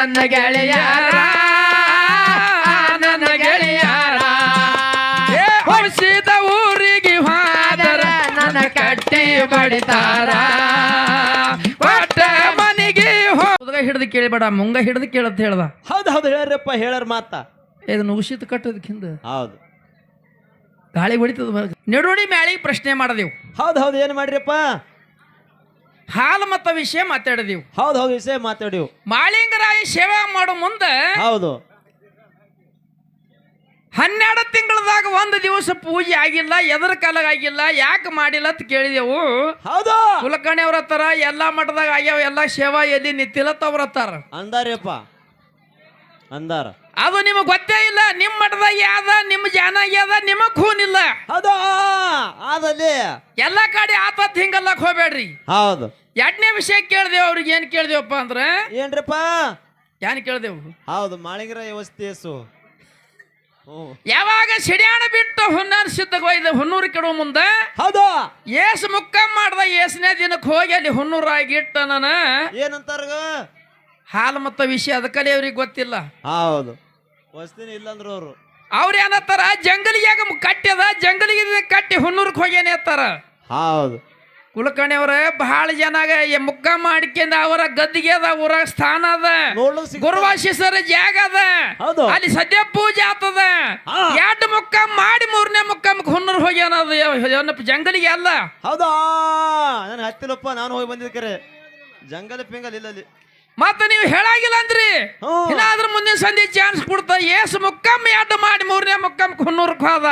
ನನ್ನ ಗೆಳೆಯರ ನನ್ನ ಗೆಳೆಯರ ಹೊಸಿದ ಊರಿಗೆ ಹಾದರ ನನ್ನ ಕಟ್ಟಿ ಬಡಿತಾರ ಒಟ್ಟ ಮನೆಗೆ ಹಿಡಿದು ಕೇಳಿಬೇಡ ಮುಂಗ ಹಿಡಿದು ಕೇಳತ್ ಹೇಳ್ದ. ಹೌದು ಹೌದು ಹೇಳ್ರಪ್ಪ ಹೇಳರ್ ಮಾತ ಇದು ನುಗ್ಸಿತ್ ಕಟ್ಟೋದಕ್ಕಿಂತ ಹೌದು ಗಾಳಿ ಹೊಡಿತದ ನೆಡೋಡಿ ಮ್ಯಾಳಿಗೆ ಪ್ರಶ್ನೆ ಮಾಡದೇವು. ಹೌದು ಹೌದು ಏನು ಮಾಡ್ರಿಪ್ಪ ಹಾಲು ಮತ್ತ ವಿಷಯ ಮಾತಾಡಿದೆವು. ಹೌದು ಹೌದು ವಿಷಯ ಮಾತಾಡಿವು. ಮಾಳಿಂಗರಾಯ ಸೇವೆ ಮಾಡೋ ಮುಂದೆ ಹೌದು 12 ತಿಂಗಳದಾಗ ಒಂದು ದಿವಸ ಪೂಜೆ ಆಗಿಲ್ಲ, ಎದರ ಕಾಲಾಗ ಆಗಿಲ್ಲ, ಯಾಕೆ ಮಾಡಿಲ್ಲ ಅಂತ ಕೇಳಿದೆವು. ಹೌದು ಕುಲಕರ್ಣಿ ಅವ್ರ ಹತ್ತಾರ ಎಲ್ಲಾ ಮಠದಾಗ ಆಗ್ಯಾವ, ಎಲ್ಲಾ ಸೇವಾ ಎಲ್ಲಿ ನಿಂತಿಲ್ಲತ್ತ ಅವ್ರ ಹತ್ತಾರ ಅಂದಾರಪ್ಪ ಅಂದಾರ. ಅದು ನಿಮಗ್ ಗೊತ್ತೇ ಇಲ್ಲ. ನಿಮ್ಮ ಮಠದಾಗ ಯಾವ್ದ ನಿಮ್ಮ ಜಾನಾಗ ಯಾವ್ದ ನಿಮಗ್ ಖೂನಿಲ್ಲ. ಹೌದು ಅದಲ್ಲಿ ಎಲ್ಲಾ ಕಡೆ ಆತತ್ ಹಿಂಗಲ್ಲಕ್ ಹೋಗ್ಬೇಡ್ರಿ. ಹೌದು 2ನೇ ವಿಷಯ ಕೇಳ್ದೇವ್. ಅವ್ರಿಗೆ ಏನ್ ಕೇಳ್ದೇವಪ್ಪ ಅಂದ್ರೆ ಏನ್ರಪ್ಪ ಏನ್ ಕೇಳ್ದೇವು. ಹೌದು ಮಾಳಿಂಗರ ವ್ಯವಸ್ಥೆಸು ಯಾವಾಗ ಸಿಡಿಯಾಣ ಬಿಟ್ಟು ಹೊನ್ನಾರ ಸಿದ್ಧಗ ಒಯ್ದ ಹೊನ್ನೂರು ಕೆಡುವ ಮುಂದೆ ಹೌದು ಏಸು ಮುಕ್ಕ ಮಾಡ್ದ. ಏಸನೇ ದಿನಕ್ಕೆ ಹೋಗಿ ಅಲ್ಲಿ ಹೊನ್ನೂರಾಗಿ ಇಟ್ಟ ನಾನು ಏನಂತಾರ ಹಾಲು ಮತ್ತ ವಿಷಯ ಅದಕ್ಕಲ್ಲಿ ಅವ್ರಿಗೆ ಗೊತ್ತಿಲ್ಲ. ಹೌದು ವಸ್ತಿನ ಇಲ್ಲಂದ್ರ ಅವ್ರ ಏನತ್ತಾರ ಜಂಗಲಿಯಾಗ ಕಟ್ಟ್ಯದ, ಜಂಗಲಿಗೆ ಕಟ್ಟಿ ಹೊನ್ನೂರ್ಕ್ ಹೋಗ್ಯಾನೆ ಅತ್ತಾರ. ಹೌದು ಕುಲಕರ್ಣಿ ಅವ್ರ ಬಹಳ ಜನಾಗ ಮುಕ್ಕ ಮಾಡ್ಕೊಂಡ ಅವರ ಗದ್ದಿಗೆ ಅದ, ಊರಾಗ ಸ್ಥಾನ ಅದ, ಗುರುವಾಶಿಸರ ಜಾಗ ಅದ, ಅಲ್ಲಿ ಸದ್ಯ ಪೂಜೆ ಆಗ್ತದ. 2 ಮುಕ್ಕ ಮಾಡಿ 3ನೇ ಮುಕ್ಕ ಹೊನ್ನೂರ್ ಹೋಗ್ಯಾನ ಜಂಗಲಿಗೆ ಅಲ್ಲ. ಹೌದಾ ನನ್ ಹತ್ತಿಲಪ್ಪ, ನಾನು ಹೋಗಿ ಬಂದಿದ್ದೆ ಜಂಗಲ ಪಿಂಗಲ್ ಇಲ್ಲ ಅಲ್ಲಿ. ಮತ್ತ ನೀವು ಹೇಳಾಗಿಲ್ಲ ಅಂದ್ರಿ ಇನ್ನಾದ್ರೂ ಮುಂದಿನ ಸಂಧಿ ಚಾನ್ಸ್ ಕೊಡ್ತಾ. ಏಸು ಮುಕ್ಕಮ್ಮ 2 ಮಾಡಿ 3ನೇ ಮುಕ್ಕಮ್ಮ ಹೊನ್ನೂರ್ಕ್ ಹೋದ.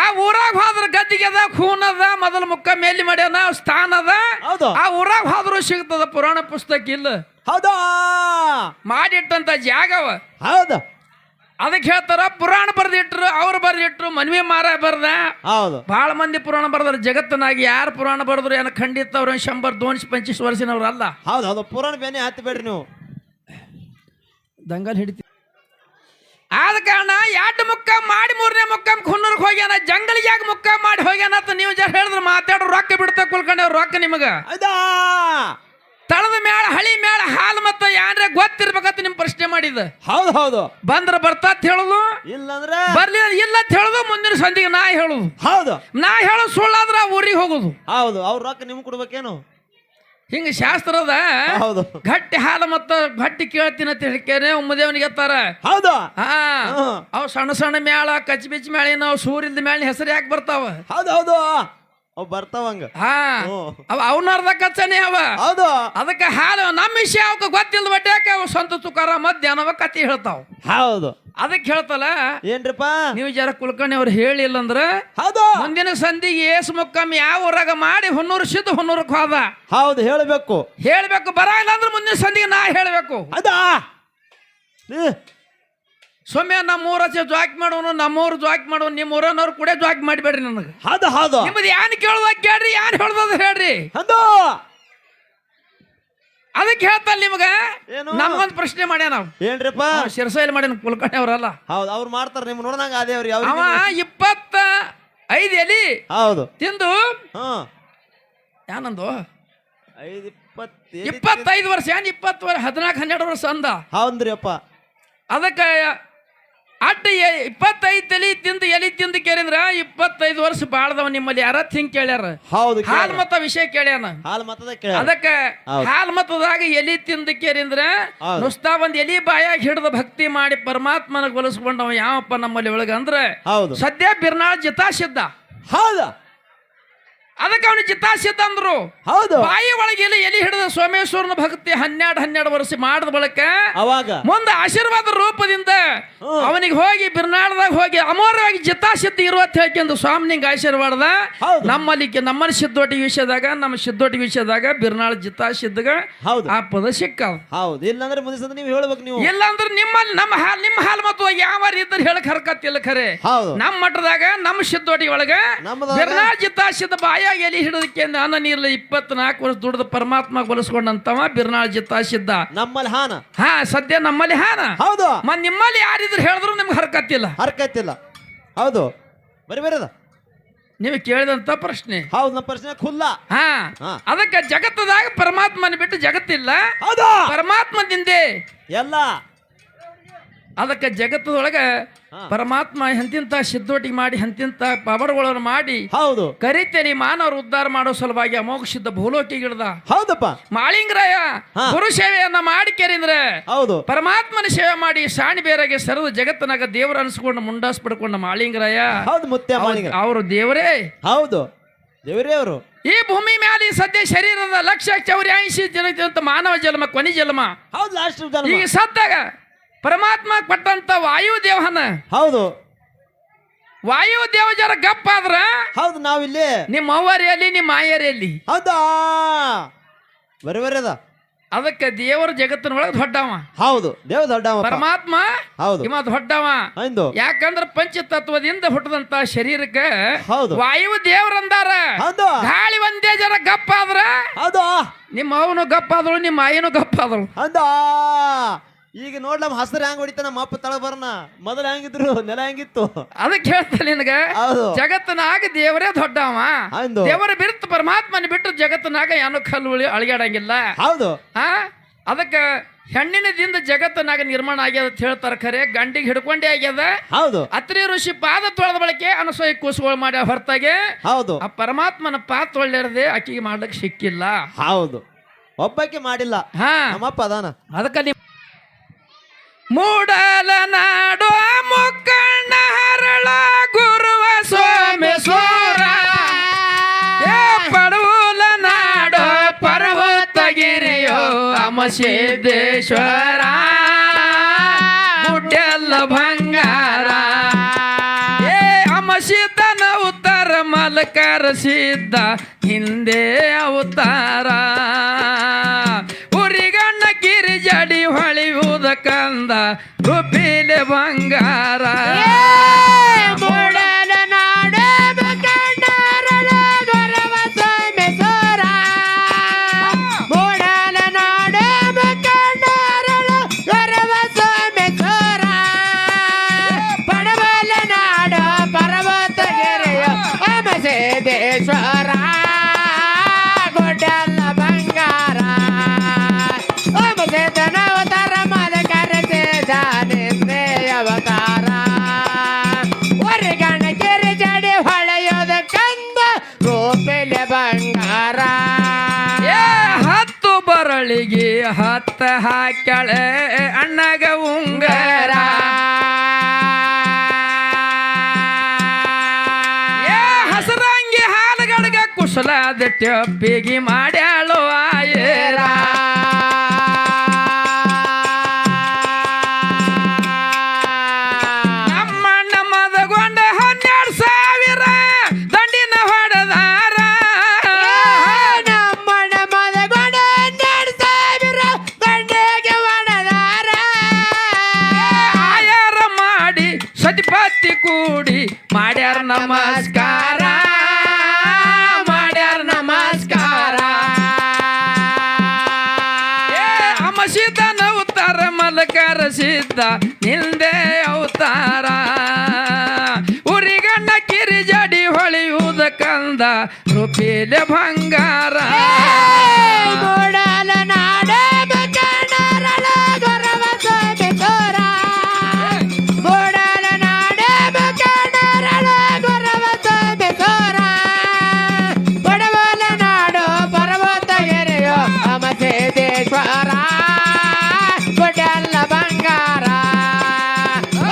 ಆ ಊರಾಗ ಹೋದ್ರ ಗದ್ದಿಗೆ ಅದ, ಖೂನ್ ಅದ, ಮೊದಲ ಮುಕ್ಕಮ್ಮ ಎಲ್ಲಿ ಮಾಡ್ಯಾನ ಸ್ಥಾನ ಅದ. ಆ ಊರಾಗ ಹೋದ್ರು ಸಿಗ್ತದ, ಪುರಾಣ ಪುಸ್ತಕ ಇಲ್ಲ. ಹೌದಾ ಮಾಡಿಟ್ಟಂತ ಜಾಗವ. ಹೌದು ಅದಕ್ಕೆ ಹೇಳ್ತಾರ ಪುರಾಣ ಬರ್ದಿಟ್ರು, ಅವ್ರು ಬರ್ದಿಟ್ರು, ಮನ್ವಿ ಮಾರ ಬರ್ದ. ಹೌದು ಬಹಳ ಮಂದಿ ಪುರಾಣ ಬರ್ದಾರ ಜಗತ್ತಿನಾಗಿ. ಯಾರು ಪುರಾಣ ಬರ್ದ್ರು ಏನ ಖಂಡಿತ ಅವ್ರ 100-225 ವರ್ಷನವ್ರ ಅಲ್ಲ. ಹೌದು ಹೌದು ಪುರಾಣ ಬೇನೆ ಹತ್ತಬೇಡ್ರಿ ನೀವು, ದಂಗಲ್ ಹಿಡಿತೀವಿ. ಆದ ಕಾರಣ 2 ಮುಕ್ಕ ಮಾಡಿ 3ನೇ ಮುಕ್ಕ ಹೊನ್ನೂರ್ಕ್ ಹೋಗ್ಯಾನ, ಜಂಗಲಿಯಾಗ ಮುಕ್ಕ ಮಾಡಿ ಹೋಗ್ಯಾನ ಅಂತ ನೀವು ಜರ ಹೇಳಿದ್ರೆ ಮಾತಾಡೋ ರೊಕ್ಕ ಬಿಡ್ತಾ ಕುಲ್ಕಂಡೆ ಅವ್ರ ರೊಕ್ಕ ನಿಮಗ ತಳದ ಮೇಳ ಹಳಿ ಮೇಳ ಹಾಲು ಮತ್ತ ಯಾನ್ರೆ ಗೊತ್ತಿರ್ಬೇಕಂತ ನಿಮ್ ಪ್ರಶ್ನೆ ಮಾಡಿದ. ಹೌದು ಹೌದು ಬಂದ್ರ ಬರ್ತಾತ್ ಹೇಳುದು, ಇಲ್ಲಂದ್ರೆ ಬರ್ಲಿಲ್ಲ ಇಲ್ಲ ಅಂತ ಹೇಳುದು. ಮುಂದಿನ ಸಂಧಿಗೆ ನಾ ಹೇಳುದು. ಹೌದು ನಾ ಹೇಳೋ ಸುಳ್ಳಾದ್ರ ಊರಿಗೆ ಹೋಗುದು. ಹೌದು ಅವ್ರ ರೊಕ್ಕ ನಿಮ್ಗೆ ಕೊಡ್ಬೇಕೇನು ಹಿಂಗ ಶಾಸ್ತ್ರದ. ಹೌದು ಗಟ್ಟಿ ಹಾಲು ಮತ್ತ ಗಟ್ಟಿ ಕೇಳ್ತೀನಿ ಅಂತ ಹೇಳಿಕೇನೆ ಉಮ್ಮದೇವನಿಗೆ ಎತ್ತಾರ. ಹೌದು ಅವ್ ಸಣ್ಣ ಸಣ್ಣ ಮೇಳ ಕಚ್ಚಿ ಬಿಚ್ಚಿ ಮೇಳ ನಾವು ಸೂರ್ಯದ ಮೇಳ ಹೆಸರು ಯಾಕೆ ಬರ್ತಾವ. ಹೌದು ಹೌದು ಅವ್ ಬರ್ತಾವಂಗ. ಅವ ಅವನರ್ಧ ಕಚ್ಚನೆ ಅವ. ಹೌದು ಅದಕ್ಕೆ ಹಾಲು ನಮ್ಮ ವಿಷಯ ಅವಕ್ಕೆ ಗೊತ್ತಿಲ್ಲ ಬಟ್ಯಾಕೆ ಅವ ಸ್ವಂತ ತುಕಾರ ಮಧ್ಯಾಹ್ನವ ಕತಿ ಹೇಳ್ತಾವ. ಹೌದು ಅದಕ್ಕೆ ಹೇಳ್ತಲ್ಲ ಏನ್ರಿಪ್ಪ ನೀವು ಜರ ಕುಲಕರ್ಣಿ ಅವ್ರು ಹೇಳಿಲ್ಲ ಅಂದ್ರ ಹೌದು ಮುಂದಿನ ಸಂಧಿಗೆ ಏಸು ಮುಕ್ಕಮ್ಮಿ ಯಾವ ಊರಾಗ ಮಾಡಿ ಹೊನ್ನೂರು ಸಿದ್ದು ಹೊನ್ನೂರಕ್ಕೆ ಹೋದ. ಹೌದು ಹೇಳ್ಬೇಕು ಬರ ಇಲ್ಲ ಅಂದ್ರೆ ಮುಂದಿನ ಸಂಧಿಗೆ ನಾ ಹೇಳ್ಬೇಕು. ಅದಾ ಸೊಮ್ಮೆ ನಮ್ಮೂರ ಜಾಕ್ ಮಾಡೋನು, ನಮ್ಮೂರು ಜಾಕ್ ಮಾಡೋನು, ನಿಮ್ಮ ಊರನವ್ರು ಕೂಡ ಜಾಕ್ ಮಾಡಿಬೇಡ್ರಿ ನನಗೆ. ಹೌದು ಹೌದು ನಿಮ್ಮದು ಏನ್ ಕೇಳುವಾಗ ಕೇಳ್ರಿ, ಏನ್ ಹೇಳ್ದ ಹೇಳ್ರಿ. ಅದು ಅದಕ್ಕೆ ಹೇಳ್ತಾರ ನಿಮಗ ನಮ್ಗೊಂದು ಪ್ರಶ್ನೆ ಮಾಡ್ಯ ನಾವು. ಏನ್ರಿಪ್ಪ ಶಿರಸೈಲಿ ಮಾಡ್ಯಾನ ಕುಲಕರ್ಣಿ ಅವರಲ್ಲ. ಹೌದು ಅವ್ರು ಮಾಡ್ತಾರ ನಿಮ್ ನೋಡಂಗ ಅದೇ ಅವ್ರಿಗೆ. ಅವ 25 ಎಲಿ ಹೌದು ತಿಂದು ಏನಂದು 25 ವರ್ಷ ಏನ್ 20 ವರ್ಷ 14-12 ವರ್ಷ ಅಂದ. ಹೌದ್ರಿ ಅಪ್ಪ. ಅದಕ್ಕೆ ಅಡ್ಡ 25 ಎಲಿ ತಿಂದು ಕೇಳಿದ್ರ 25 ವರ್ಷ ಬಾಳ್ದವ ನಿಮ್ಮಲ್ಲಿ ಯಾರ ಹಿಂಗ್ ಕೇಳ್ಯಾರ. ಹೌದು ಹಾಲ್ ಮತ ವಿಷಯ ಕೇಳ್ಯಾನ. ಹಾಲ್ ಮತದ ಅದಕ್ಕೆ ಹಾಲ್ ಮತದಾಗ ಎಲಿ ತಿಂದು ಕೇಳಿದ್ರ ನುಸ್ತಾ ಒಂದ್ ಎಲಿ ಬಾಯಾಗ ಹಿಡಿದ ಭಕ್ತಿ ಮಾಡಿ ಪರಮಾತ್ಮನ ಗೊಲಿಸ್ಕೊಂಡವ ಯಾವಪ್ಪ ನಮ್ಮಲ್ಲಿ ಒಳಗ ಅಂದ್ರೆ ಸದ್ಯ ಬಿರ್ನಾಳ ಜಿತಾಸಿದ್ದ. ಹೌದು ಅದಕ್ಕೆ ಅವನು ಜಿತಾಸಿದ್ದ ಅಂದ್ರು. ಹೌದು ಬಾಯಿ ಒಳಗೆ ಎಲಿ ಹಿಡಿದ ಸೋಮೇಶ್ವರನ ಭಕ್ತಿ 12 ವರ್ಷ ಮಾಡಿದ ಬಳಕ ಅವಾಗ ಮುಂದೆ ಆಶೀರ್ವಾದ ರೂಪದಿಂದ ಅವನಿಗೆ ಹೋಗಿ ಬಿರ್ನಾಳದಾಗ ಹೋಗಿ ಅಮೋರವಾಗಿ ಜಿತಾಸಿದ್ದ ಇರುವತ್ ಹೇಳ್ಕೊಂಡು ಸ್ವಾಮಿ ನಿಂಗೆ ಆಶೀರ್ವಾದ. ನಮ್ಮಲ್ಲಿ ಸಿದ್ದೋಟಿ ವಿಷಯದಾಗ ನಮ್ಮ ಸಿದ್ದೋಟಿ ವಿಷಯದಾಗ ಬಿರ್ನಾಳ ಜಿತಾಸಿದ್ದಾಗ ಆ ಪದ ಸಿಕ್ಕಾವ. ಹೌದು ಇಲ್ಲಾಂದ್ರೆ ಮುಂದೆ ನೀವು ಹೇಳ್ಬೇಕು. ನೀವು ಇಲ್ಲಾಂದ್ರೆ ನಿಮ್ಮ ಹಾಲು ಮತ್ತು ಯಾವ ಇದ್ರ ಹೇಳಕ್ ಹರ್ಕತ್ತಿಲ್ಲ ಖರೆ. ನಮ್ಮ ಮಠದಾಗ ನಮ್ಮ ಸಿದ್ದೋಟಿ ಒಳಗ ಬಿರ್ನಾಳ ಜಿತಾಸಿದ್ದ ಬಾಯಿ ಎಲಿ ಹಿಡಿದಕ್ಕೆ ಅನ್ನ ನೀರ್ಲಿ 24 ವರ್ಷ ದುಡ್ದು ಪರಮಾತ್ಮ ಗೊಲಿಸ್ಕೊಂಡಂತವ ಬಿರ್ನಾಳ ಜಿತಾಸಿದ್ದ. ನಮ್ಮಲ್ಲಿ ಹಾನ ಸದ್ಯ ನಮ್ಮಲ್ಲಿ ಹಾನ. ಹೌದು ನಿಮ್ಮಲ್ಲಿ ಯಾರಿದ್ರು ಹೇಳಿದ್ರು ನಿಮ್ಗೆ ಹರ್ಕತ್ತಿಲ್ಲ. ಹೌದು ಬರಿ ಬರದ ನೀವು ಕೇಳಿದಂತ ಪ್ರಶ್ನೆ. ಹೌದು, ನಮ್ಮ ಪ್ರಶ್ನೆ ಖುಲ್ಲಾ. ಹಾ ಹಾ. ಅದಕ್ಕೆ ಜಗತ್ತದಾಗ ಪರಮಾತ್ಮನ ಬಿಟ್ಟು ಜಗತ್ತಿಲ್ಲ, ಹೌದಾ? ಪರಮಾತ್ಮದಿಂದೆ ಎಲ್ಲ. ಅದಕ್ಕೆ ಜಗತ್ತದೊಳಗ ಹಾ. ಪರಮಾತ್ಮ ಎಂತಿಂತ ಸಿದ್ಧೋಟಿಗೆ ಮಾಡಿ ಎಂತಿಂತ ಪವರ್ಗಳನ್ನು ಮಾಡಿ ಹೌದು, ಕರಿತೇನೆ ಮಾನವರು ಉದ್ಧಾರ ಮಾಡೋ ಸಲುವಾಗಿ ಅಮೋಘ ಸಿದ್ಧ ಭೂಲೋಕಿಗಿಡ್ದ ಹೌದಪ್ಪ. ಮಾಳಿಂಗರಾಯ ಹಾ. ಗುರು ಸೇವೆಯನ್ನ ಮಾಡಿ ಕೇರಿಂದ್ರೆ ಹೌದು, ಪರಮಾತ್ಮನ ಸೇವೆ ಮಾಡಿ ಶಾಣಿ ಬೇರೆಗೆ ಸರಿದು ಜಗತ್ತಿನಾಗ ದೇವರ ಅನ್ಸ್ಕೊಂಡು ಮುಂಡಾಸ್ ಪಡ್ಕೊಂಡ ಮಾಳಿಂಗರಾಯ ಹೌದು ಮುತ್ಯ ಮಾಳಿಂಗ. ಅವರು ದೇವರೇ. ಹೌದು, ದೇವರೇ ಅವರು. ಈ ಭೂಮಿ ಮ್ಯಾಲೆ ಸದ್ಯ ಶರೀರದ 1,84,000 ಜನ ಮಾನವ ಜನ್ಮ ಕೊನಿ ಜನ್ಮ. ಹೌದು, ಲಾಸ್ಟ್ ಈಗ ಸತ್ತಾಗ ಪರಮಾತ್ಮ ಕೊಟ್ಟಂತ ವಾಯು ದೇವನ ಹೌದು, ವಾಯು ದೇವ ಜರ ಗಪ್ಪ ಆದ್ರ ಹೌದು. ನಾವಿಲ್ಲಿ ನಿಮ್ಮ ಅವ್ವರೆಯಲ್ಲಿ ನಿಮ್ಮ ಮಾಯರೆಯಲ್ಲಿ. ಹೌದಾ? ಬರೀ ಅದ. ಅದಕ್ಕೆ ದೇವರು ಜಗತ್ತಿನೊಳಗೆ ದೊಡ್ಡವ. ಹೌದು, ದೇವ ದೊಡ್ಡವ ಪರಮಾತ್ಮ. ಹೌದು, ಇವ ದೊಡ್ಡವ. ಹೌದು. ಯಾಕಂದ್ರ ಪಂಚತತ್ವದಿಂದ ಹುಟ್ಟದಂತ ಶರೀರಕ್ಕೆ ಹೌದು, ವಾಯು ದೇವ್ರಂದಾರ. ಹೌದು, ಗಾಳಿ ಒಂದೇ ಜರ ಗಪ್ಪ ಆದ್ರ ಹೌದು. ನಿಮ್ಮ ಅವನು ಗಪ್ಪ ಆದಳು, ನಿಮ್ಮ ಮಾಯನು ಗಪ್ಪ ಆದಳು. ಹೌದಾ? ಈಗ ನೋಡ್ಲಮ್ಮ ಹಸ್ರ ಹೆಂಗ್ ಹೊಡಿತ, ನಮ್ಮ ಅಪ್ಪ ತಳ ಬರೋಣ. ಮೊದಲು ಹೆಂಗಿದ್ರು, ನೆಲ ಹೆಂಗಿತ್ತು? ಅದಕ್ಕೆ ಹೇಳ್ತಾನೆ ನಿನಗ, ಹೌದು, ಜಗತ್ತಿನಾಗ ದೇವರೇ ದೊಡ್ಡವ. ಹೌದು. ದೇವರ ಬಿರುತ್ತ ಪರಮಾತ್ಮನ ಬಿಟ್ಟು ಜಗತ್ತಿನಾಗ ಏನೋ ಕಲ್ಲು ಅಳಿಗಾಡಂಗಿಲ್ಲ. ಹೌದು. ಆ ಅದಕ್ಕೆ ಹೆಣ್ಣಿನದಿಂದ ಜಗತ್ತಿನಾಗ ನಿರ್ಮಾಣ ಆಗ್ಯದ ಅಂತ ಹೇಳ್ತಾರ. ಖರೆ ಗಂಡಿಗೆ ಹಿಡ್ಕೊಂಡೇ ಆಗ್ಯದ. ಹೌದು, ಅತ್ರಿ ಋಷಿ ಪಾದ ತೊಳೆದ ಬಳಕೆ ಅನಸೂಯ ಕೂಸುಗಳು ಮಾಡಿ ಹೊರತಾಗೆ ಹೌದು. ಆ ಪರಮಾತ್ಮನ ಪಾದ ತೊಳೆದಿರದೆ ಆಕಿಗೆ ಮಾಡ್ಲಿಕ್ಕೆ ಸಿಕ್ಕಿಲ್ಲ. ಹೌದು, ಒಬ್ಬಕ್ಕೆ ಮಾಡಿಲ್ಲ. ಹಾ ನಮ್ಮಪ್ಪ ಅದಾನ. ಅದಕ್ಕೆ ಮೂಡಲ ನಾಡೋ ಮುಕ್ಕಣ್ಣ ಹರಳ ಗುರುವ ಸೋಮೇಶ್ವರ, ಪಡವುಲ ನಾಡೋ ಪರ್ವತಗಿರಿಯೋ ಅಮಸಿದ್ದೇಶ್ವರ, ಗುಡ್ಡೆಲ್ಲ ಬಂಗಾರ. ಅಮಸಿದ್ದನ ಉತ್ತರ ಮಲಕರ ಸಿದ್ಧ ಹಿಂದೆ ಅವತಾರ, ಉರಿಗಣ್ಣ ಗಿರಿಜಡಿ ಹೊಳೆಯುವುದ ಕಂದ ರೂಪಿಲೆ ಬಂಗಾರ. ಮೂಡಲ ನಾಡ ಮುಖಂಡರಳ ಗೌರವ ಸೋಮೇಶ್ವರ, ಮೂಡಲ ನಾಡ ಮುಖಂಡರಳ ಗೌರವ ಸೋಮೇಶ್ವರ, ಪಡವಲ ನಾಡ ಪರ್ವತಗಿರಿಯ ಅಮಸಿದ್ದೇಶ್ವರ, ಗುಡ್ಡೆಲ್ಲ ಬಂಗಾರ. ಅಮಸಿದ್ದನ ಅವತಾರ ಮಲಕರ ನಿಂದೆ ಅವತಾರ, ಹೊರಗಣ ಗಿರಿ ಜಡಿ ಹೊಳೆಯೋದ ಕಂದ ರೂಪಿಲೆ ಬಂಗಾರ. ಹತ್ತು ಬರಳಿಗೆ ಹತ್ತ ಹಾಕ್ಯಾಳೆ ಅಣ್ಣಗ ಉಂಗರ, ಹಸರಂಗಿ ಹಾಲಗಡ್ಗ ಕುಶಲಾದ ಟಪ್ಪಿಗೆ ಮಾಡ್ಯಾಳು ಆಯೇರ. ನಮ್ಮಣ್ಣ ಮದಗೊಂಡ 12,000 ದಂಡಿನ ಹೊಡೆದಾರ, ನಮ್ಮಣ್ಣ ಮದಗೊಂಡ 12,000 ದಂಡಿಗೆ ಹೊಡೆದಾರ. ಆಯಾರ ಮಾಡಿ ಸತಿಪತಿ ಕೂಡಿ ಮಾಡ್ಯಾರ ನಮಸ್ಕಾರ, ಮಾಡ್ಯಾರ ನಮಸ್ಕಾರ. ಅಮಸಿದ್ದನ ಅವತಾರ ಮಲಕರ ಸಿದ್ಧ ನಿಂದೆ ಅವತಾರ, ಉರಿಗಣ್ಣ ಕಿರಿಜಡಿ ಹೊಳೆಯುವುದ ಕಂದ ರೂಪಿಲೆ ಬಂಗಾರ. ಮೂಡಲ ನಾಡ ಮುಖಂಡರಳ ಗೌರವ ಸೋಮೇಶ್ವರ, ಮೂಡಲ ನಾಡ ಮುಖಂಡರಳ ಗೌರವ ಸೋಮೇಶ್ವರ, ಪಡವಲ ನಾಡು ಪರ್ವತಗಿರಿಯೋ ಅಮಸಿದ್ದೇಶ್ವರ, ಗುಡ್ಡೆಲ್ಲ ಬಂಗಾರ.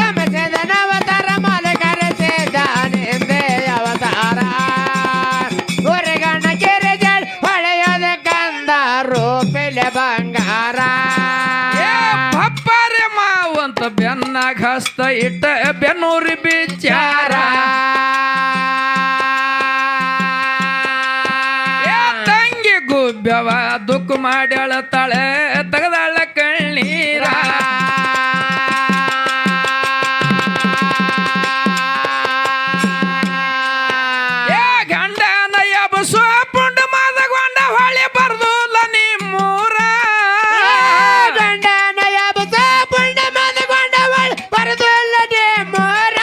ಅಮಸಿದ್ದನ ಅವತಾರ ಮಲಕರ ಸಿದ್ಧ ನಿಂದೆ ಅವತಾರ, ಹೊರಗಣ ಗಿರಿ ಜಡಿ ಹೊಳೆಯೋದ ಕಂದ ರೂಪಿಲೆ ಬಂಗಾರ. ಪಪ್ಪಾರೆ ಮಾವು ಅಂತ ಬೆನ್ನಾಗ ಹಸ್ತ ಇಟ್ಟ ಬೆನ್ನೂರಿ ಬಿಚ್ಚಾರ, ತಂಗಿ ಗುಬ್ಬವ ದುಃಖ ಮಾಡ್ಯಾಳ ತಳೆ ತೆಗದಾಳ ಕಣ್ಣೀರ. ಗಂಡನ ಎಬಸೋ ಪುಂಡ ಮಾದಗೊಂಡ ಹೊಳೆ ಬರ್ದುಲ್ಲ ನಿಮ್ಮೂರ, ಗಂಡನ ಎಬಸ ಪುಂಡ ಮದಗೊಂಡ ಹೊಳೆ ಬರ್ದುಲ್ಲ ನಿಮ್ಮೂರ,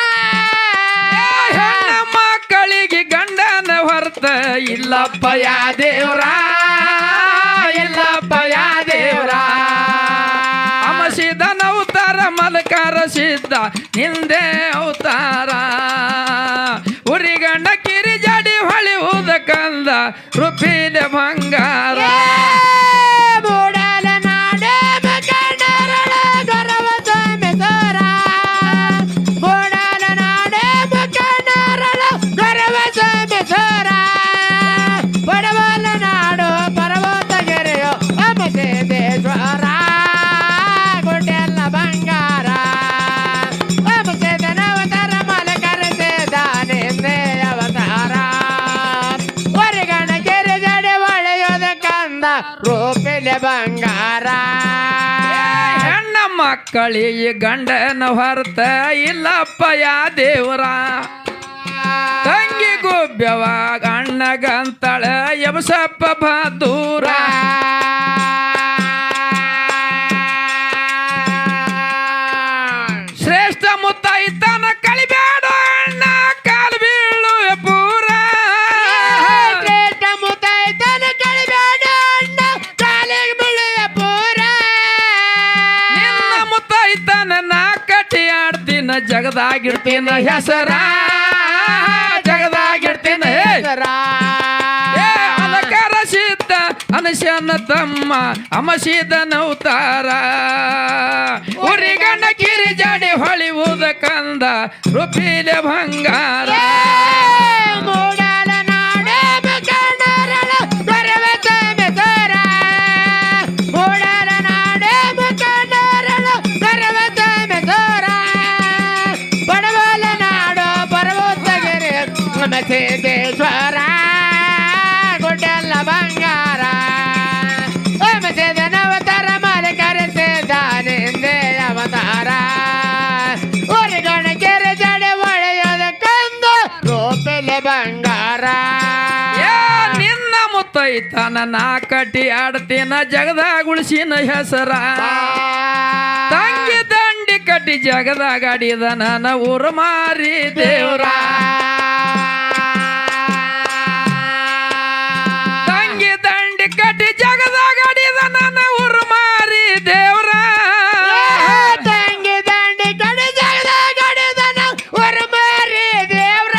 ಹೆಣ್ಣ ಮಕ್ಕಳಿಗೆ ಗಂಡ ಇಲ್ಲಪ್ಪ ಯಾ ದೇವ್ರ ಇಲ್ಲಪ್ಪ ಯಾ ದೇವ್ರ ಅಮಸಿದನ ಅವತಾರ ಮಲಕಾರ ಸಿದ್ಧ ನಿಂದೆ ಅವತಾರ ಉರಿಗಣ್ಣ ಕಿರಿ ಜಾಡಿ ಹೊಳಿ ಉದ ಕಂದ ರುಪಿಲೆ ಬಂಗಾರ ಮೂಡಲ ನಾಡೆ ಮಕಣರಳ ಗರವ ಸಮೇತರ ಮೂಡಲ ನಾಡೆ ಮಕಣರಳ ಗರವ ಸಮೇತರ ಬಡವಲ ನಾಡು ಪರ್ವತಗೆರೆಯೋ ಅಮಸೇದೇಶ್ವರ ಗುಡ್ಡೆಲ್ಲ ಬಂಗಾರ ಅಮಸೇದನವತಾರ ಮಲಕರ ಸೇದಾನೆಂದೇ ಅವತಾರ ಹೊರಗಣ ಕೆರೆ ಜಡೆ ಒಳೆಯೋದ ಕಂದ ರೂಪಿಲೆ ಬಂಗಾರ ಹೆಣ್ಣ ಮಕ್ಕಳಿಗೆ ಗಂಡನ ಹೊರತ ಇಲ್ಲಪ್ಪ ಯಾ ದೇವ್ರ ತಂಗಿ ಗುಬ್ಯವ ಅಣ್ಣಗಂತಳ ಯಮಸಪ್ಪ ಬಹದ್ದೂರ ಶ್ರೇಷ್ಠ ಮುತ್ತೈತನ ಕಳಿಬೇಡ ಅಣ್ಣ ಕಾಲು ಬೀಳು ಪೂರ ಶ್ರೇಷ್ಠ ಮುತ್ತೈತನ ಕಳಿಬೇಡ ಅಣ್ಣ ಕಾಲಿಗೆ ಬೀಳುವ ಪೂರ ನಿನ್ನ ಮುತ್ತೈತನ ನಾ ಕಟ್ಟಿ ಆಡ್ತೀನ ಜಗದಾಗಿಡ್ತೀನ ಹೆಸರ ಜಗದಾಗಿಡ್ತೀನ ಅಲಕಾರ ಸಿದ್ಧ ಅನಶನ ತಮ್ಮ ಅಮಸಿದನ ಅವತಾರ ಉರಿಗಣ್ಣ ಕಿರಿ ಜಾಡಿ ಹೊಳಿವುದ ಕಂದ ರುಪಿಲೆ ಬಂಗಾರ ಮೂಡಲ ನಾಡೆ ಮಕಣರಳ ಗರವ ಸಮೇತರ ಮೂಡಲ ನಾಡೆ ಮಕಣರಳ ಗರವ ಸಮೇತರ ಬಡವಲ ನಾಡು ಪರ್ವತಗೆರೆ ಅಮಸೇದೇಶ್ವರ ಗುಡ್ಡೆಲ್ಲ ಬಂಗಾರ ಅಮಸೇದನವತಾರ ಮಲಕರ ಸೇದಾನೆಂದೇ ಅವತಾರ ಹೊರಗಣ ಕೆರೆ ಜಡೆ ಒಳೆಯೋದ ಕಂದ ರೂಪಿಲೆ ಬಂಗಾರ ಏ ನಿನ್ನ ಮುತ್ತೈತನ ನಾ ಕಟ್ಟಿ ಆಡ್ತೀನ ಜಗದಾಗ ಉಳಿಸಿನ ಹೆಸರ ತಂಗಿ ದಂಡಿ ಕಟ್ಟಿ ಜಗದಾಗ ಆಡಿದ ನನ್ನ ಊರು ಮಾರಿ ದೇವ್ರ ತಂಗಿ ದಂಡಿ ಕಟ್ಟಿ ಜಗದಾಗ ಆಡಿದ ನನ್ನ ಊರು ಮಾರಿ ದೇವ್ರ ತಂಗಿ ದಂಡಿ ಕಡೆ ಜಗದ ಗಡಿದನ ಹೊರಮಾರಿ ದೇವ್ರ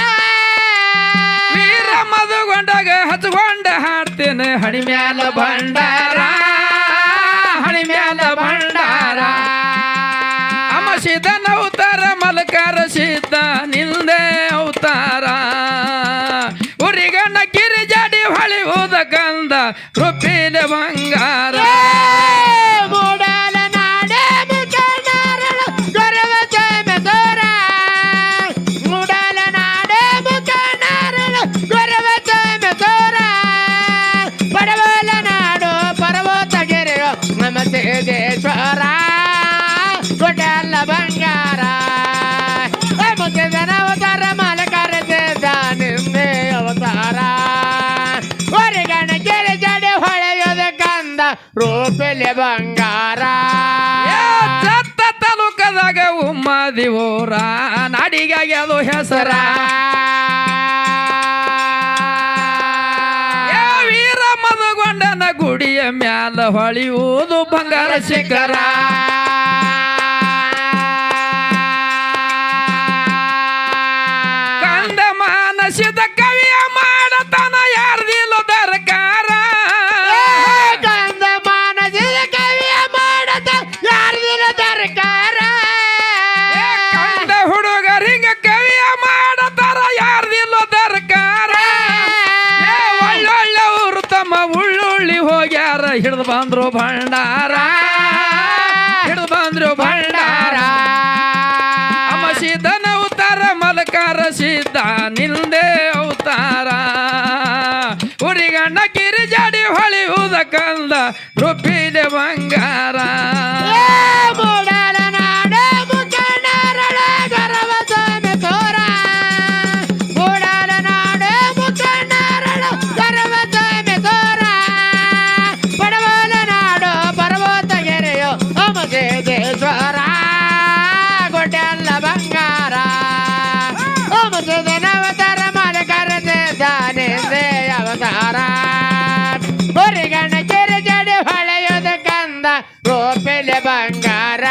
ವೀರ ಮದುಗೊಂಡಾಗ ಹಚ್ಕೊಂಡ ಹಾಡ್ತೇನೆ ಹಣಿ ಮ್ಯಾಲ ಭಂಡಾರ ಹಣಿ ಮ್ಯಾಲ ಭಂಡಾರ ಅಮಸಿದನ ಅವತಾರ ಮಲಕಾರ ಸಿದ್ಧ ನಿಂದೆ ಅವತಾರ ಉರಿಗಣ್ಣ ಕಿರಿ ಜಾಡಿ ಹೊಳಿ ಹೋದ ಗಂಧ ರುಪಿಲೆ ಬಂಗಾರ ಮೂಡಲ ನಾಡೆ ಮುಖಂಡರಳ ಗರವ ಸಮೇತರ ಮೂಡಲ ನಾಡೆ ಮುಖಂಡರಳ ಗರವ ಸಮೇತರ ಬಡವಲ ನಾಡು ಪರ್ವತಗೆರೆಯೋ ಅಮಸೇದೇಶ್ವರ ಗುಡ್ಡೆಲ್ಲ ಬಂಗಾರ ಅಮಸೇದನವತಾರ ಮಲಕರ ಸೇದಾನೆಂದೇ ಅವತಾರ ಹೊರಗಣ ಕೆರೆ ಜಡೆ ಹೊಳೆಯೋದ ಕಂದ ರೂಪಿಲೆ ಬಂಗಾರ ಚತ್ತ ತಾಲೂಕದಾಗ ಉಮ್ಮದಿ ಊರ ನಾಡಿಗಾಗಿ ಅದು ಹೆಸರ ಏ ವೀರ ಮದುಗೊಂಡನ ಗುಡಿಯ ಮ್ಯಾಲ ಹೊಳಿಯುವುದು ಬಂಗಾರ ಶಿಖರ ಕಂದ ಮಾನಸಿದ ಕವಿಯ ಮಾಡತನ ಯಾರ್ದಿಲ್ಲ ದರಕಾರ ಕಂದ ಮಾನಸಿದ ಕವಿಯ ಮಾಡದ ಯಾರ್ದಿನ ದರ್ಕಾರ ಕಂದ ಹುಡುಗರಿಂಗ ಕವಿಯ ಮಾಡತಾರ ಯಾರ್ದಿಲ್ಲ ದರಕಾರ ಒಳ್ಳೊಳ್ಳೆವರು ತಮ್ಮ ಉಳ್ಳುಳ್ಳಿ ಹೋಗ್ಯಾರ ಹಿಡಿದು ಬಂದ್ರು ಭಂಡಾರ ಹಿಡಿದು ಬಂದ್ರು ಭಂಡಾರ ಅಮಸಿದನ ಅವತಾರ ಮಲಕಾರ ಸಿದ್ಧ ನಿಂದೆ ಅವತಾರ ಉರಿಗಣ್ಣ ಕಿರಿ ಜಾಡಿ ಹೊಳಿಯುವುದ ಕಂದ ರುಪಿಲೆ ಬಂಗಾರ ಮೂಡಲ ನಾಡೆ ಮುಖಂಡರಳ ಗರವ ಸಮೇತರ ಮೂಡಲ ನಾಡೆ ಮುಖಂಡರಳ ಗರವ ಸಮೇತರ ಬಡವಲ ನಾಡು ಪರ್ವತಗೆರೆಯೋ ಅಮಸೇದೇಶ್ವರ ಗುಡ್ಡೆಲ್ಲ ಬಂಗಾರ ಅಮಸೇದನವತಾರ ಮಲಕರ ಸೇದಾನೆಂದೇ ಅವತಾರ ಊರಿಗಣ ಕೆರೆ ಜಡಿ ಹೊಳೆಯೋದ ಕಂದ ರೂಪಿಲೆ ಬಂಗಾರ.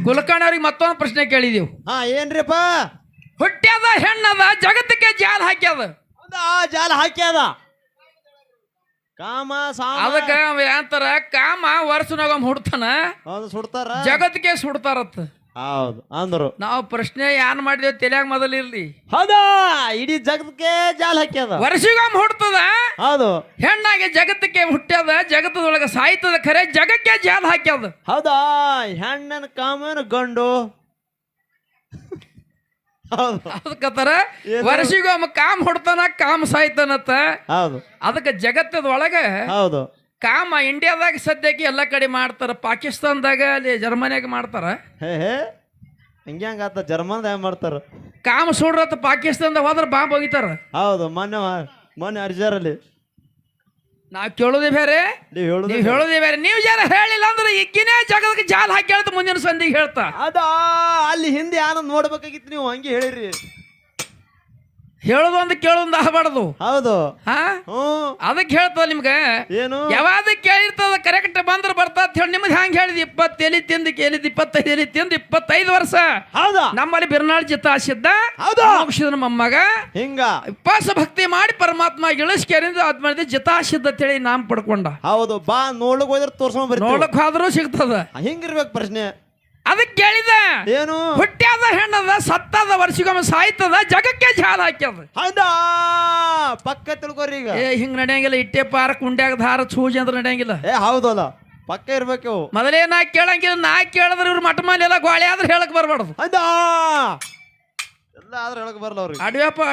ಕುಲಕರ್ಣಿ ಅವ್ರಿಗೆ ಮತ್ತೊಂದು ಪ್ರಶ್ನೆ ಕೇಳಿದೀವಿ. ಹಾ ಏನ್ರಿಪ್ಪ? ಹುಟ್ಟ್ಯದ ಹೆಣ್ಣದ ಜಗತ್ತಕ್ಕೆ ಜಾಲ ಹಾಕ್ಯದ. ಹೌದಾ, ಜಾಲ ಹಾಕ್ಯಾದ. ಕಾಮ ಸಾಮ ಅದಕ್ಕ ಅಂತಾರ ಕಾಮ ವರ್ಷನಾಗೊಮ್ಮೆ ಹುಡ್ತಾನ, ಹೌದು ಸುಡ್ತಾರ, ಜಗತ್ತಿಗೆ ಸುಡ್ತಾರತ್ತ. ಹೌದು ಅಂದ್ರು. ನಾವು ಪ್ರಶ್ನೆ ಏನ್ ಮಾಡಿದೇವ್ ತಲೆಯಾಗ ಮೊದಲು ಇರ್ಲಿ. ಹೌದಾ, ಇಡೀ ಜಗತ್ಗೆ ಜಾಲ ಹಾಕ್ಯದ. ವರ್ಷಗೊಮ್ಮೆ ಹುಡ್ತದ, ಹೌದು. ಹೆಣ್ಣಾಗಿ ಜಗತ್ತಕ್ಕೆ ಹುಟ್ಟ್ಯದ, ಜಗತ್ತದೊಳಗ ಸಾಯ್ತದ, ಖರೆ ಜಗಕ್ಕೆ ಜಾಲ ಹಾಕ್ಯದ. ಹೌದಾ, ಹೆಣ್ಣನ ಕಾಮನ ಗಂಡು. ಹೌದು ಅದಕ್ಕತ್ತಾರ ಏನು? ವರ್ಷಗೊಮ್ಮೆ ಕಾಮ ಹುಡ್ತಾನ, ಕಾಮ ಸಾಯ್ತಾನತ್ತ. ಹೌದು ಅದಕ್ಕೆ ಜಗತ್ತದೊಳಗ ಹೌದು. ಕಾಮ ಇಂಡಿಯಾದಾಗ ಸದ್ಯಕ್ಕೆ ಎಲ್ಲ ಕಡೆ ಮಾಡ್ತಾರ, ಪಾಕಿಸ್ತಾನದಾಗ ಅಲ್ಲಿ ಜರ್ಮನಿಯಾಗ ಮಾಡ್ತಾರ. ಹೇ ಹಂಗ್ಯಾಂಗಾತ, ಜರ್ಮನ್ದಾಗ ಮಾಡ್ತಾರ. ಕಾಮ ಸುಡ್ರತ್ತ ಪಾಕಿಸ್ತಾನದಾಗ ಹೋದ್ರ ಬಾಂಬ್ ಹೋಗಿತಾರ. ಹೌದು, ಮೊನ್ನೆ ಅರ್ಜರಲ್ಲಿ ನಾವ್ ಕೇಳೋದೇ ಬೇರೆ, ನೀವು ಹೇಳುದು ನೀವ್ ಹೇಳೋದೇ ಬೇರೆ. ನೀವು ಜರ ಹೇಳಿಲ್ಲ ಅಂದ್ರೆ ಈಗಿನೇ ಜಗದಕ್ಕೆ ಜಾಲ ಹಾಕಿ ಹೇಳ್ತ ಮುಂದಿನ ಸಂದಿಗೆ ಹೇಳ್ತಾ. ಅದಾ ಅಲ್ಲಿ ಹಿಂದೆ ಯಾನ ನೋಡ್ಬೇಕಾಗಿತ್ತು, ನೀವು ಹಂಗೆ ಹೇಳಿರಿ. ಹೇಳೋದು ಒಂದು ಕೇಳೋದು ಆಗಬಾರ್ದು. ಹೌದು. ಹಾ, ಅದಕ್ಕೆ ಹೇಳ್ತದ ನಿಮ್ಗೆ. ಏನು ಯಾವಾಗ ಕೇಳಿರ್ತದ ಕರೆಕ್ಟ್ ಬಂದ್ರೆ ಬರ್ತಾ ಹೇಳಿ. ನಿಮ್ಗೆ ಹ್ಯಾಂಗ ಹೇಳಿದ್ 20 ಎಲಿ ತಿಂದು ಕೇಳಿದ್ 25 ಎಲಿ ತಿಂದು 25 ವರ್ಷ. ಹೌದಾ, ನಮ್ಮಲ್ಲಿ ಬಿರ್ನಾಳ್ ಜಿತಾಸಿದ್ದ, ಹೌದಾ, ಮೋಕ್ಷದ ಮೊಮ್ಮಗ ಹಿಂಗ ಉಪವಾಸ ಭಕ್ತಿ ಮಾಡಿ ಪರಮಾತ್ಮ ಇಳಿಸ್ಕೇರಿಂದ ಅದ್ ಮಾಡಿದ ಜಿತಾಸಿದ್ದ ಅಂತೇಳಿ ನಾಮ ಪಡ್ಕೊಂಡ. ಹೌದು. ಬಾ ನೋಡ್ಲಿಕ್ ಹೋದ್ರೆ ತೋರ್ಸ್ಕೊಂಡ್ ಬರ್ತೀವಿ. ನೋಡಕ್ ಹೋದ್ರೂ ಸಿಗ್ತದ. ಹಿಂಗಿರ್ಬೇಕು ಪ್ರಶ್ನೆ. ಅದಕ್ಕೆ ಕೇಳಿದ, ಏನು ಹುಟ್ಟ್ಯಾದ ಹೆಣ್ಣದ, ಸತ್ತದ, ವರ್ಷಗೊಮ್ಮೆ ಸಾಯ್ತದ, ಜಗಕ್ಕೆ ಜಾಲ ಹಾಕ್ಯದ. ಹೌದಾ, ಪಕ್ಕ ತಿಳ್ಕೊರಿ ಈಗ. ಹಿಂಗ್ ನಡೆಯಂಗಿಲ್ಲ. ಇಟ್ಟೆ ಪಾರ ಕುಂಡ್ಯಾಗ ಧಾರ ಸೂಜಿ ಅಂದ್ರೆ ನಡೆಯಂಗಿಲ್ಲ. ಹೌದಲ್ಲ, ಪಕ್ಕ ಇರ್ಬೇಕು. ಮೊದಲೇ ನಾ ಕೇಳಂಗಿಲ್ಲ. ನಾ ಕೇಳಿದ್ರೆ ಇವ್ರು ಮಠ ಮೇಲೆ ಎಲ್ಲ ಗೋಳೆ ಆದ್ರೆ ಹೇಳಕ್ ಬರ್ಬಾರ್ದು. ಹೌದಾ, ಎಲ್ಲ ಆದ್ರೆ ಹೇಳಕ್ ಬರಲ್ಲ ಅವ್ರಿಗೆ.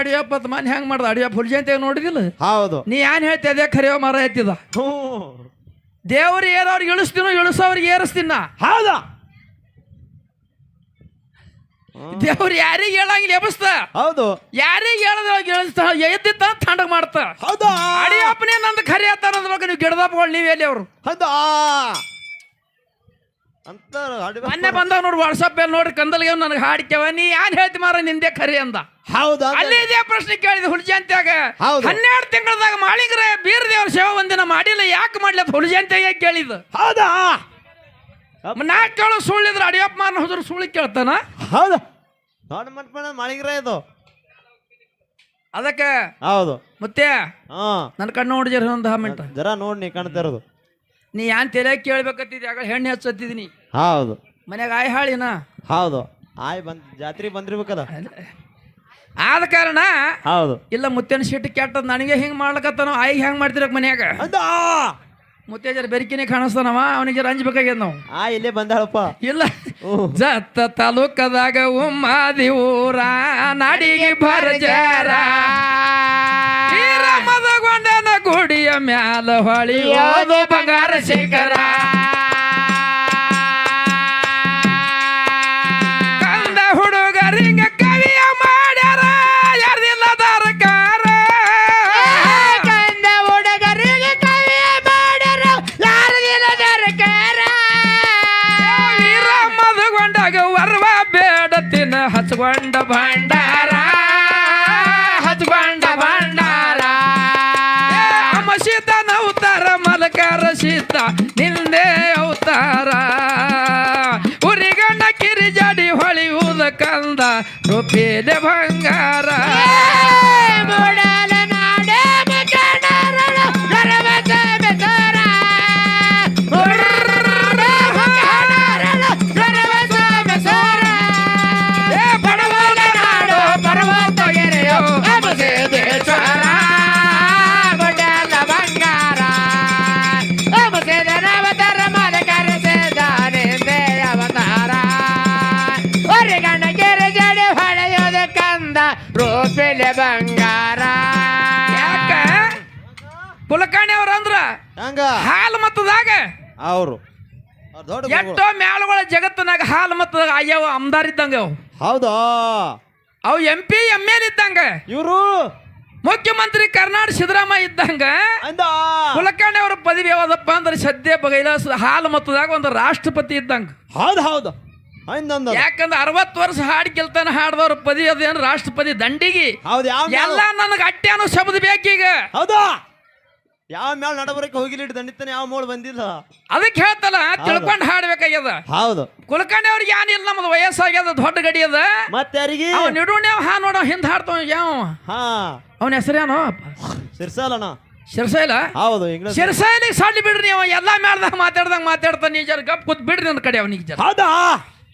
ಅಡಿಯಪ್ಪ ಅಂತ ಮನೆ ಹೆಂಗ್ ಮಾಡ್ದ? ಅಡಿಯಪ್ಪ ಹುಲ್ಜಂತಿಯಾಗ ನೋಡಿದಿಲ್ಲ? ಹೌದು. ನೀ ಏನ್ ಹೇಳ್ತಿ ಅದೇ ಖರೆಯೋ ಮರ ಎತ್ತಿದ. ದೇವ್ರು ಏರೋರ್ಗೆ ಇಳಿಸ್ತೀನೋ, ಇಳಿಸೋವ್ರಿಗೆ ಏರಿಸ್ತೀನ. ಹೌದಾ, ದೇವ್ರು ಯಾರಿಗೆ ಹೇಳಂಗಿಲ್ಲ ಎಬಸ್ತ. ಹೌದು. ಯಾರಿಗೆ ಹೇಳದ್ರೊಳಗೆ ಎಳಿಸ್ತ ಎದ್ದಿತ್ತ ಥಂಡಗ್ ಮಾಡ್ತ. ಹೌದಾ, ಅಡಿಯಪ್ಪನೇ ನಂದು ಖರೆ ಆತಾರ ಅಂದ್ರೊಳಗೆ ನೀವು ಗಿಡದಪ್ಪಗಳು ನೀವ್ ಎಲ್ಲಿ ಅವ್ರು ಹೌದಾ ಅಂತ ಮೊನ್ನೆ ಬಂದಾಗ ನೋಡಿ ವಾಟ್ಸಪ್ ಅಲ್ಲಿ ನೋಡಿ ಕಂದಲ್ಗೆ ನನಗೆ ಹಾಡ್ಕೇವ. ನೀ ಏನ್ ಹೇಳ್ತಿ ಮಾರ ನಿಂದೆ ಖರೆ ಅಂದ. ಹೌದಾ, ಅಲ್ಲಿ ಇದೇ ಪ್ರಶ್ನೆ ಕೇಳಿದ ಹುಲ್ಜಂತ್ಯಾಗ. ಹೌದು. 12 ತಿಂಗಳದಾಗ ಮಾಳಿಗ್ರೆ ಬೀರ್ ದೇವ್ರ ಸೇವೆ ಒಂದಿನ ಮಾಡಿಲ್ಲ, ಯಾಕೆ ಮಾಡ್ಲಿ ಅಂತ ಹುಲ್ಜಂತ್ಯಾಗ ಕೇಳಿದ. ಹೌದಾ, ನಾ ಕೇಳೋ ಸುಳ್ಳಿದ್ರೆ ಅಡಿಯಪ್ಪ ಮಾರನ ಹೋದ್ರು ಸುಳ್ಳಿ ಕೇಳ್ತಾನ. ಹೌದಾ, ದೊಡ್ಡ ಮಟ್ಟ ಮಾಡಿಗ್ರ ಇದು. ಅದಕ್ಕೆ ಹೌದು. ಮತ್ತೆ ಹಾ, ನನ್ನ ಕಣ್ಣು ನೋಡಿಜರ್ ಒಂದು 10 ಮಿನಿಟ್ ಜರ ನೋಡಿ, ನೀ ಕಾಣ್ತಾ ಇರೋದು. ನೀ ಏನ್ ತಲೆ ಕೇಳ್ಬೇಕತ್ತಿದ್ದಿ, ಆಗ ಹೆಣ್ಣು ಹಚ್ಚತ್ತಿದ್ದೀನಿ ಹೌದು. ಮನ್ಯಾಗ ಆಯ್ ಹಾಳಿನ. ಹೌದು, ಜಾತ್ರೆ ಬಂದಿರ್ಬೇಕದ. ಆದ ಕಾರಣ ಹೌದು. ಇಲ್ಲ ಮುತ್ತೇನ ಸಿಟ್ಟು ಕೆಟ್ಟದ್ ನನಗೆ ಹಿಂಗ್ ಮಾಡ್ಲಕತ್ತಾನ, ಆಯ್ಗೆ ಹೆಂಗ್ ಮಾಡ್ತಿರಕ್ ಮನ್ಯಾಗ. ಹೌದಾ, ಮುತ್ತೆ ಜರ ಬೆರಿಕಿನೇ ಕಾಣಿಸ್ತಾನವ, ಅವನಿಗೆ ಜರ ಅಂಜಬೇಕಾಗ್ಯದ ನಾವು. ಇಲ್ಲೇ ಬಂದಾಳಪ್ಪ. ಇಲ್ಲ, ಜತ್ತ ತಾಲೂಕದಾಗ ಉಮ್ಮಾದಿ ಊರ ನಾಡಿಗೆ ಭರಜಾರ ಮದಗೊಂಡನ ಗುಡಿಯ ಮ್ಯಾಲ ಹೊಳಿಯೋದು ಬಂಗಾರ ಶಿಖರ. ಕಂದ ಹುಡುಗರಿಂಗ ಕವಿಯ ಮಾಡ್ಯಾರ ಯಾರ್ದಿಲ್ಲ ದರಕಾರ. ಕಂದ ಹುಡುಗರಿಗೆ ಕವಿಯ ಮಾಡ್ಯಾರ ಯಾರದಿಲ್ಲ ದರಕಾರ. ವೀರ ಮದಗೊಂಡಾಗ ವರ್ವ ಬೇಡತಿನ ಹಚ್ಕೊಂಡ ಭಂಡಾರ, ಹಚ್ಕೊಂಡ ಭಂಡಾರ. ಅಮಸಿತ ನೌತಾರ ಮಲಕಾರ ಸೀತ ನಿಂದೆ ಅವತಾರ. ಉರಿಗಣ್ಣ ಕಿರಿಜಾಡಿ ಹೊಳಿಯುವುದ ಕಂದ ರೂಪಿಲೆ ಬಂಗಾರ. ಮೂಡಲ ನಾಡೆ ಮುಖಂಡರಳ ಗರವತ ಬೆದರ. ಮುಖಂಡರಳ ಗರವತ ಬೆದರ. ಬಡವನ ನಾಡು ಪರ್ವತ ಗೆರೆಯೋ ಅಮಸೇದೇಶ್ವರ ಮೂಡಲ ಬಂಗಾರ. ಅಮಸೇದನ ಅವತಾರ ಮಲಕರ ಸೇದಾನಿಂದೆ ಅವತಾರ. ಹೊರಗಣ ಕೆರೆ ಜಡಿ ಹೊಳೆಯೋದ ಕಂದ ರೂಪಿಲೆ ಬಂಗಾರ. ಯಾಕ ಕುಲಕರ್ಣಿ ಅವ್ರ ಅಂದ್ರ ಹಂಗ ಹಾಲು ಮತ್ತದಾಗ ಅವರು ದೊಡ್ಡ ಎಷ್ಟೋ ಮ್ಯಾಳುಗಳ ಜಗತ್ತಿನಾಗ ಹಾಲು ಮತ್ತದಾಗ ಅಯ್ಯವ ಅಮ್ದಾರ್ ಇದ್ದಂಗ ಅವು. ಹೌದಾ, ಅವು MP ML ಇದ್ದಂಗ, ಇವರು ಮುಖ್ಯಮಂತ್ರಿ ಕರ್ನಾಟಕ ಸಿದ್ದರಾಮಯ್ಯ ಇದ್ದಂಗ. ಅಂದ ಕುಲಕರ್ಣಿ ಅವ್ರ ಪದವಿ ಯಾವ್ದಪ್ಪ ಅಂದ್ರೆ ಸದ್ಯ ಬಗೈಲಾಸ ಹಾಲು ಮತ್ತದಾಗ ಒಂದು ರಾಷ್ಟ್ರಪತಿ ಇದ್ದಂಗ. ಹೌದು ಹೌದು ಅಂದ. ಯಾಕಂದ್ರೆ 60 ವರ್ಷ ಹಾಡು ಗೆಲ್ತಾನ ಹಾಡ್ದವ್ರ ಪದವಿ ಅದೇನು ರಾಷ್ಟ್ರಪತಿ ದಂಡಿಗೆ. ಹೌದು, ಯಾವ ಎಲ್ಲ ನನಗೆ ಅಟ್ಟೆನೋ ಶಬ್ದ ಬೇಕೀಗ. ಹೌದಾ, ಯಾವ ಮೇಳ ನಡಬರಕ್ಕೆ ಹೋಗಿಲಿಟ್ಟು ದಂಡಿತಾನೆ ಯಾವ ಮೋಳ್ ಬಂದಿಲ್ಲ. ಅದಕ್ಕೆ ಹೇಳ್ತಲ್ಲ ತಿಳ್ಕೊಂಡು ಹಾಡ್ಬೇಕಾಗ್ಯದ. ಹೌದು, ಕುಲಕರ್ಣಿ ಅವ್ರಿಗೆ ಏನಿಲ್ಲ, ನಮ್ದು ವಯಸ್ಸಾಗ್ಯದ, ದೊಡ್ಡ ಗಡಿ ಅದ. ಮತ್ತೆ ಯಾರಿಗೆ ಅವ ನಿಡುಣ್ಯಾವ ಹಾ ನೋಡೋ ಹಿಂದ್ ಹಾಡ್ತಾವ ಯಾವ ಹಾ ಅವನ ಹೆಸರೇನೋ ಸಿರ್ಸಾಲಣ್ಣ. ಶಿರ್ಸೈಲ. ಹೌದು, ಇಂಗ್ಲಿಷ್ ಶಿರ್ಸೈಲಿಗೆ ಸಡ್ಲಿ ಬಿಡ್ರಿ ನೀವು. ಎಲ್ಲಾ ಮೇಳ್ದಾಗ ಮಾತಾಡ್ತಾನೆ, ನೀ ಜರ ಗಪ್ ಕೂತ್ ಬಿಡ್ರಿ ನನ್ನ ಕಡೆ ಅವನಿಗೆ ಜರ. ಹೌದಾ,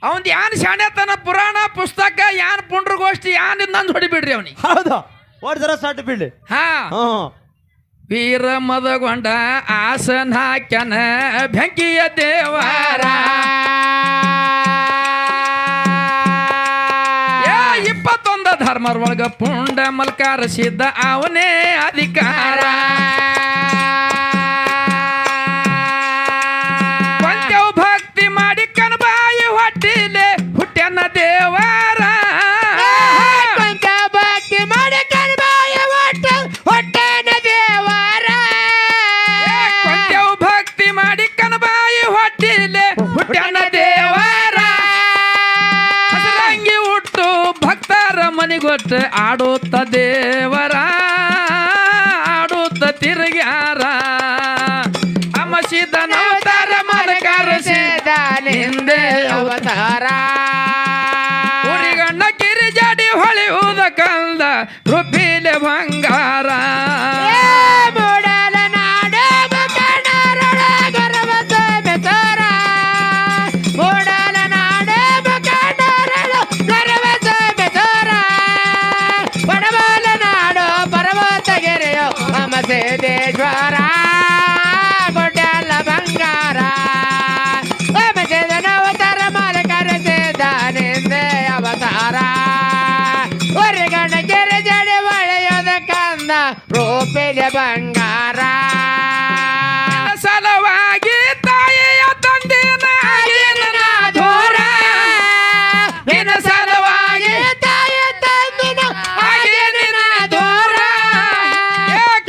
ಅವಂದ್ ಯಾನ್ ಶಾಣ್ಯತನ ಪುರಾಣ ಪುಸ್ತಕ ಯಾನ್ ಪುಂಡ್ರಗೋಷ್ಠಿ ಯಾನ್ ನಂದು ಹೊಡಿಬಿಡ್ರಿ ಅವನಿಗೆ. ಹೌದಾ, ಒಟ್ಟು ಜರ ಸಾಟಿ ಬಿಡ್ಲಿ. ಹಾ, ಹ್ಮ್, ವೀರ ಮದಗೊಂಡ ಆಸನ ಹಾಕ್ಯನ ಬೆಂಕಿಯ ದೇವರ. 21 ಧರ್ಮರ ಒಳಗ ಪುಂಡ ಮಲ್ಕಾರ ಸಿದ್ಧ ಅವನೇ ಅಧಿಕಾರ. ಕೊಂಚವು ಭಕ್ತಿ ಮಾಡಿ ಕನಬಾಯಿ ಹೊಟ್ಟಿಲೆ ಹುಟ್ಟ್ಯನ ದೇವರ. ಕೊಂಚ ಭಕ್ತಿ ಮಾಡಿ ಕನಬಾಯಿ ಹೊಟ್ಟೆನ ದೇವರ. ಕೊಂಚವು ಭಕ್ತಿ ಮಾಡಿ ಕನಬಾಯಿ ಹೊಟ್ಟಿಲೆ ಹುಟ್ಟ್ಯನ ದೇವರ. ಹಸರಂಗಿ ಹುಟ್ಟು ಭಕ್ತರ ಮನಿಗೊಟ್ಟು ಆಡುತ್ತ ದೇವರ, ಆಡುತ್ತ ತಿರುಗ್ಯಾರ. ಅಮಸಿದ ನವತಾರ ಮನಕಾರ ನಿಂದೆ ಅವತಾರ. ಉರಿಗಣ್ಣ ಕಿರಿಜಾಡಿ ಹೊಳೆಯುವುದ ಕಂದ ರುಪಿಲೆ ಬಂಗಾರ. ಮೂಡಲ ನಾಡ ಗರ್ವ ಬೆಸರ. ಮೂಡಲ ನಾಡ ಗರ್ವ ಬೆಸರ. ಬಡಬಲ ನಾಡು ಪರ್ವತಗಿರಿಯೋ ಅಮಸೇದೇಶ್ವರ. ಗುಡ್ಡಲ ಬಂಗಾರ ಅವತಾರ ಮಾಲಕರ ನಿಂದೆ ಅವತಾರ. ಹೊರಗಣ ಕೆರೆ ಜಡಿ ಒಳೆಯೋದ ಕಂದ ರೂಪಿಲ ಬಂಗಾರ. ಸಲವಾಗಿ ತಾಯಿಯ ತಂದಿನ ದೂರ. ನಿನ್ನ ಸಲವಾಗಿ ತಾಯ ತಂದಿನ ಆಗಿನ ದೂರ.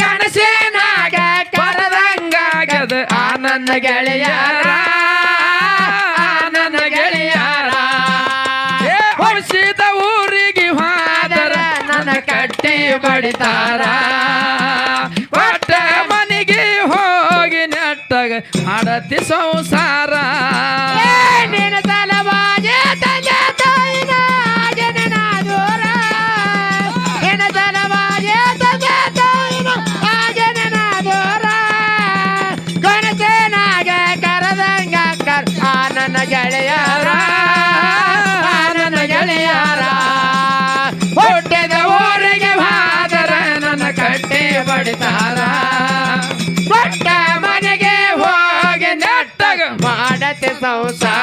ಕನಸಿನಾಗ ಕರದಂಗಾಗದ ಆನಂದ ಗೆಳೆಯರ, ಆನಂದ ಗೆಳೆಯರ. ಹೊಸಿದ ಊರಿಗೆ ಹೋದರ ನನ್ನ ಕಟ್ಟಿ ಬಡಿತಾರ. ಒಟ್ಟ ಮನೆಗೆ ಹೋಗಿ ನೆಟ್ಟಗ ಮಾಡತಿ ಸಂಸಾರ. ನಿನ್ನ ಸಲವಾಗಿ ತಂದೆ ತಾಯಿನ ಆಗಿನ ದೂರ. ನಿನ್ನ ಸಲವಾಗಿ ತಂದೆ ತಾಯಿನ ಆಗಿನ ದೂರ. ಕನಸಿನಾಗ ಕರದಂಗ ಆನಂದ ಗೆಳೆಯರ, ಆನಂದ ಗೆಳೆಯರ. ಹುಟ್ಟಿದ ಊರಿಗೆ ಹೋದರ ನನ್ನ ಕಟ್ಟಿ ಬಡಿತಾರ. ಒಟ್ಟ ಮನೆಗೆ ಹೋಗಿ ನೆಟ್ಟಗ ಮಾಡತೆ ಸಂಸಾರ.